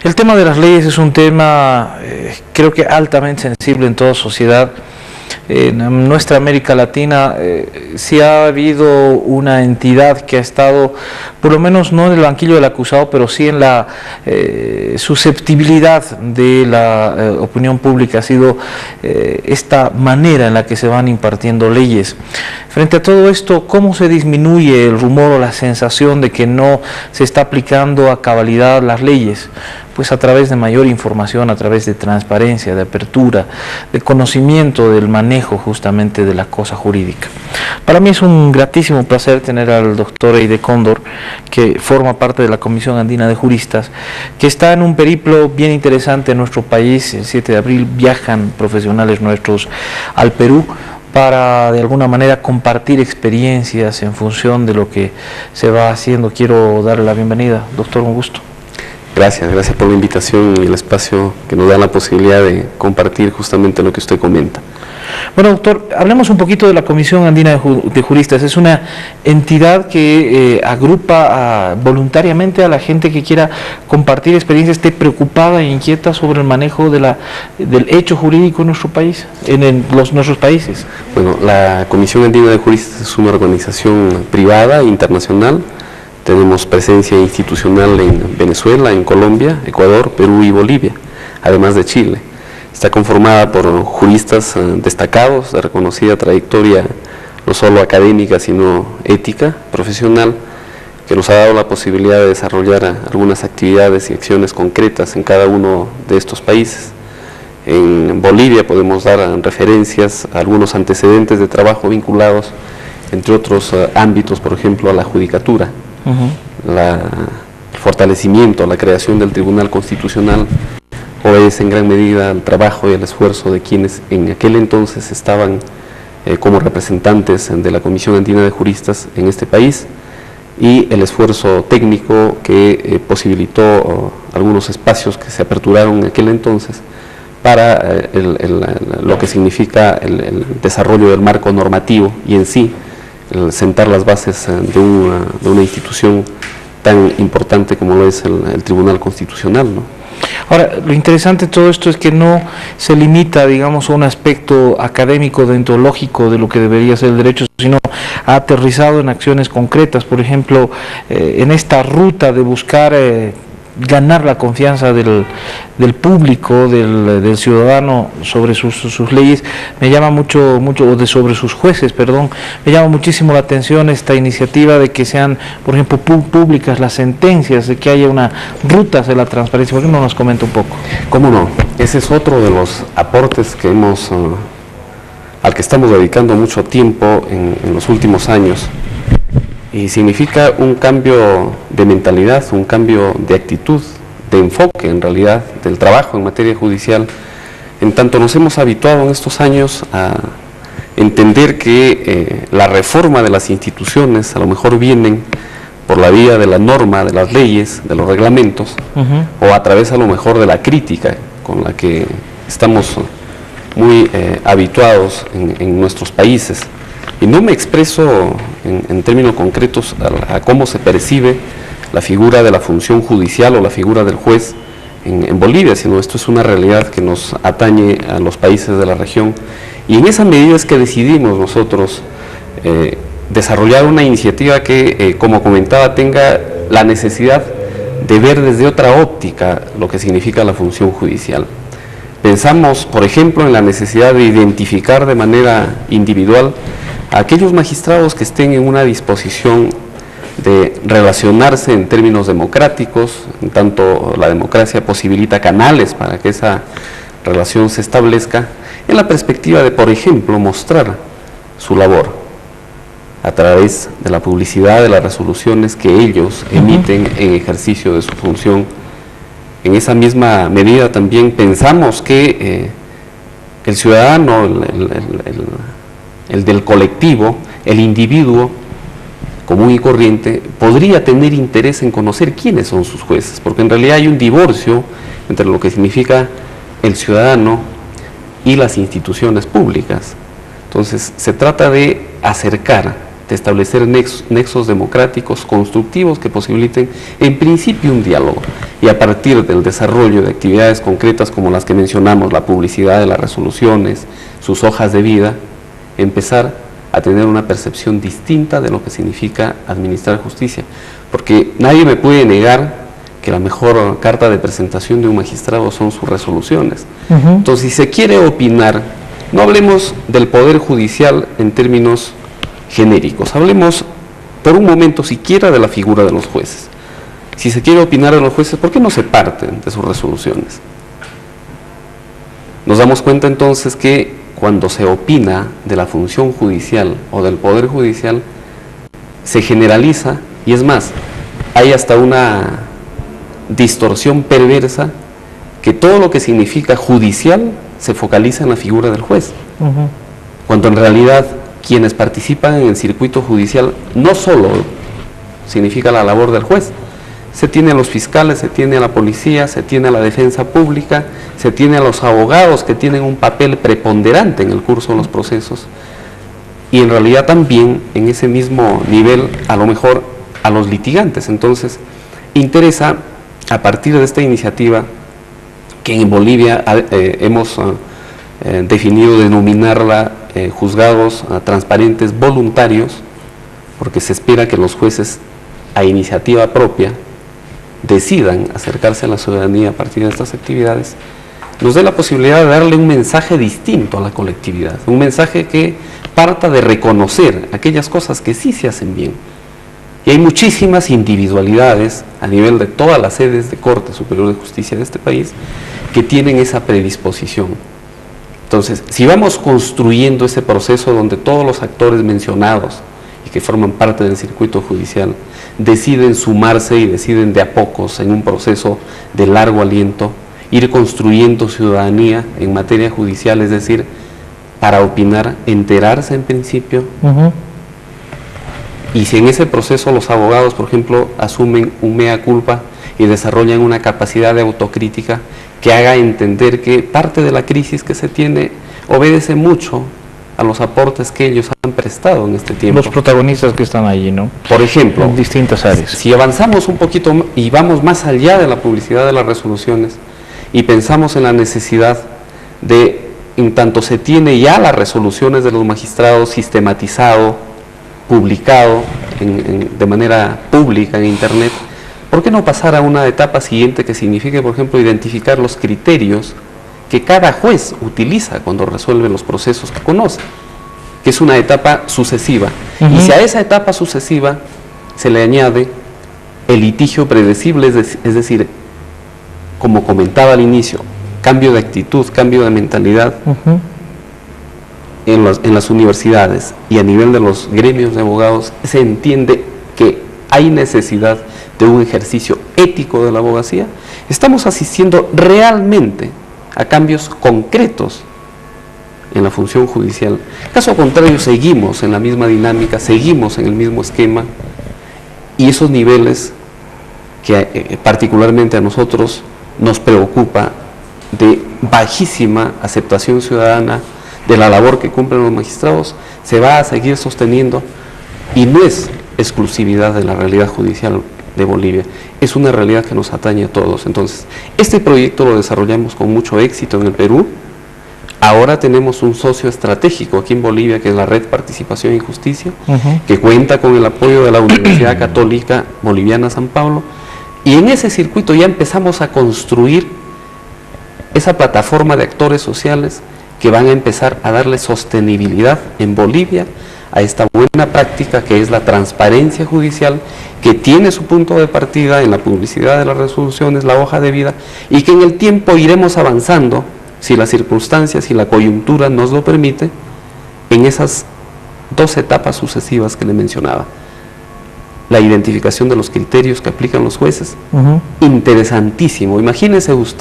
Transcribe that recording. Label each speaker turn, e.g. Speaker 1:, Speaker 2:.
Speaker 1: El tema de las leyes es un tema, creo que altamente sensible en toda sociedad. En nuestra América Latina sí ha habido una entidad que ha estado, por lo menos no en el banquillo del acusado, pero sí en la susceptibilidad de la opinión pública. Ha sido esta manera en la que se van impartiendo leyes. Frente a todo esto, ¿cómo se disminuye el rumor o la sensación de que no se está aplicando a cabalidad las leyes? Pues a través de mayor información, a través de transparencia, de apertura, de conocimiento del manejo justamente de la cosa jurídica. Para mí es un gratísimo placer tener al doctor Eide Cóndor, que forma parte de la Comisión Andina de Juristas, que está en un periplo bien interesante en nuestro país. El 7 de abril viajan profesionales nuestros al Perú para de alguna manera compartir experiencias en función de lo que se va haciendo. Quiero darle la bienvenida, doctor, un gusto.
Speaker 2: Gracias por la invitación y el espacio que nos da la posibilidad de compartir justamente lo que usted comenta.
Speaker 1: Bueno, doctor, hablemos un poquito de la Comisión Andina de Juristas. Es una entidad que agrupa voluntariamente a la gente que quiera compartir experiencias, esté preocupada e inquieta sobre el manejo del hecho jurídico en nuestro país, nuestros países.
Speaker 2: Bueno, la Comisión Andina de Juristas es una organización privada, internacional. Tenemos presencia institucional en Venezuela, en Colombia, Ecuador, Perú y Bolivia, además de Chile. Está conformada por juristas destacados, de reconocida trayectoria, no solo académica, sino ética, profesional, que nos ha dado la posibilidad de desarrollar algunas actividades y acciones concretas en cada uno de estos países. En Bolivia podemos dar referencias a algunos antecedentes de trabajo vinculados, entre otros ámbitos, por ejemplo, a la judicatura. El fortalecimiento, la creación del Tribunal Constitucional obedece en gran medida al trabajo y al esfuerzo de quienes en aquel entonces estaban como representantes de la Comisión Andina de Juristas en este país, y el esfuerzo técnico que posibilitó algunos espacios que se aperturaron en aquel entonces para lo que significa el desarrollo del marco normativo y en sí el sentar las bases de una institución tan importante como lo es el Tribunal Constitucional, ¿no?
Speaker 1: Ahora, lo interesante de todo esto es que no se limita, digamos, a un aspecto académico, deontológico de lo que debería ser el derecho, sino ha aterrizado en acciones concretas. Por ejemplo, en esta ruta de buscar ganar la confianza del público, del ciudadano sobre sus leyes, me llama sobre sus jueces, perdón, me llama muchísimo la atención esta iniciativa de que sean, por ejemplo, públicas las sentencias, de que haya una ruta hacia la transparencia. ¿Por qué no nos comenta un poco?
Speaker 2: ¿Cómo no? Ese es otro de los aportes que al que estamos dedicando mucho tiempo en los últimos años. Y significa un cambio de mentalidad, un cambio de actitud, de enfoque en realidad del trabajo en materia judicial, en tanto nos hemos habituado en estos años a entender que la reforma de las instituciones a lo mejor vienen por la vía de la norma, de las leyes, de los reglamentos, o a través a lo mejor de la crítica con la que estamos muy habituados en nuestros países. Y no me expreso en términos concretos a cómo se percibe la figura de la función judicial o la figura del juez en Bolivia, sino esto es una realidad que nos atañe a los países de la región. Y en esa medida es que decidimos nosotros desarrollar una iniciativa que, como comentaba, tenga la necesidad de ver desde otra óptica lo que significa la función judicial. Pensamos, por ejemplo, en la necesidad de identificar de manera individual a aquellos magistrados que estén en una disposición de relacionarse en términos democráticos, en tanto la democracia posibilita canales para que esa relación se establezca, en la perspectiva de, por ejemplo, mostrar su labor a través de la publicidad de las resoluciones que ellos emiten en ejercicio de su función. En esa misma medida también pensamos que el ciudadano, el del colectivo, el individuo común y corriente, podría tener interés en conocer quiénes son sus jueces, porque en realidad hay un divorcio entre lo que significa el ciudadano y las instituciones públicas. Entonces, se trata de acercar de establecer nexos democráticos constructivos que posibiliten en principio un diálogo, y a partir del desarrollo de actividades concretas como las que mencionamos, la publicidad de las resoluciones, sus hojas de vida, empezar a tener una percepción distinta de lo que significa administrar justicia, porque nadie me puede negar que la mejor carta de presentación de un magistrado son sus resoluciones. Entonces, si se quiere opinar, no hablemos del Poder Judicial en términos genéricos, hablemos por un momento siquiera de la figura de los jueces. Si se quiere opinar de los jueces, ¿por qué no se parten de sus resoluciones? Nos damos cuenta entonces que cuando se opina de la función judicial o del Poder Judicial, se generaliza, y es más, hay hasta una distorsión perversa, que todo lo que significa judicial se focaliza en la figura del juez, cuando en realidad quienes participan en el circuito judicial no solo significa la labor del juez, se tiene a los fiscales, se tiene a la policía, se tiene a la defensa pública, se tiene a los abogados que tienen un papel preponderante en el curso de los procesos, y en realidad también en ese mismo nivel a lo mejor a los litigantes. Entonces interesa, a partir de esta iniciativa que en Bolivia hemos definido denominarla juzgados transparentes voluntarios, porque se espera que los jueces a iniciativa propia decidan acercarse a la ciudadanía a partir de estas actividades, nos dé la posibilidad de darle un mensaje distinto a la colectividad, un mensaje que parta de reconocer aquellas cosas que sí se hacen bien. Y hay muchísimas individualidades a nivel de todas las sedes de Corte Superior de Justicia de este país que tienen esa predisposición. Entonces, si vamos construyendo ese proceso donde todos los actores mencionados y que forman parte del circuito judicial deciden sumarse y deciden de a pocos en un proceso de largo aliento, ir construyendo ciudadanía en materia judicial, es decir, para opinar, enterarse en principio, y si en ese proceso los abogados, por ejemplo, asumen un mea culpa y desarrollan una capacidad de autocrítica que haga entender que parte de la crisis que se tiene obedece mucho a los aportes que ellos han prestado en este tiempo.
Speaker 1: Los protagonistas que están allí, ¿no?
Speaker 2: Por ejemplo,
Speaker 1: en distintas áreas.
Speaker 2: Si avanzamos un poquito y vamos más allá de la publicidad de las resoluciones y pensamos en la necesidad de, en tanto se tiene ya las resoluciones de los magistrados sistematizado, publicado de manera pública en Internet, ¿por qué no pasar a una etapa siguiente que signifique, por ejemplo, identificar los criterios que cada juez utiliza cuando resuelve los procesos que conoce, que es una etapa sucesiva? Y si a esa etapa sucesiva se le añade el litigio predecible, es decir, como comentaba al inicio, cambio de actitud, cambio de mentalidad, en las universidades y a nivel de los gremios de abogados, se entiende que hay necesidad de un ejercicio ético de la abogacía, estamos asistiendo realmente a cambios concretos en la función judicial. Caso contrario, seguimos en la misma dinámica, seguimos en el mismo esquema, y esos niveles que particularmente a nosotros nos preocupa, de bajísima aceptación ciudadana de la labor que cumplen los magistrados, se va a seguir sosteniendo, y no es exclusividad de la realidad judicial de Bolivia, es una realidad que nos atañe a todos. Entonces, este proyecto lo desarrollamos con mucho éxito en el Perú. Ahora tenemos un socio estratégico aquí en Bolivia, que es la Red Participación y Justicia, que cuenta con el apoyo de la Universidad Católica Boliviana San Pablo, y en ese circuito ya empezamos a construir esa plataforma de actores sociales que van a empezar a darle sostenibilidad en Bolivia a esta buena práctica que es la transparencia judicial, que tiene su punto de partida en la publicidad de las resoluciones, la hoja de vida, y que en el tiempo iremos avanzando, si las circunstancias y la coyuntura nos lo permite, en esas dos etapas sucesivas que le mencionaba. La identificación de los criterios que aplican los jueces, interesantísimo. Imagínense usted